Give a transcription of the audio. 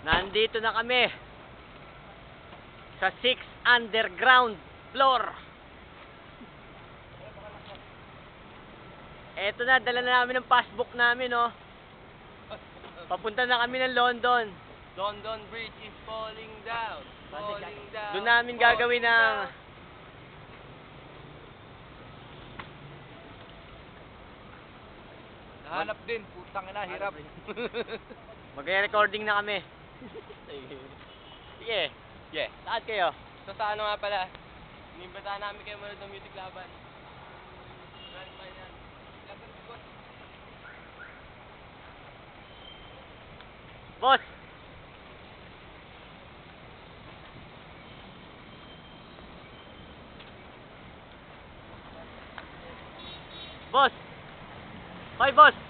Nandito na kami sa 6 underground floor. Eto na, dala na namin ng passbook namin, oh. Papunta na kami ng London. London Bridge is falling down. Falling down. Doon namin gagawin ng Nahanap din, putang ina, hirap. Mag-recording na kami. Sige. Yeah. Saan kayo? So sa ano nga pala, inimbitahan namin kayo manood ng music laban. Grand final. Laban si Boss. Boss! Boss! Hoy, boss!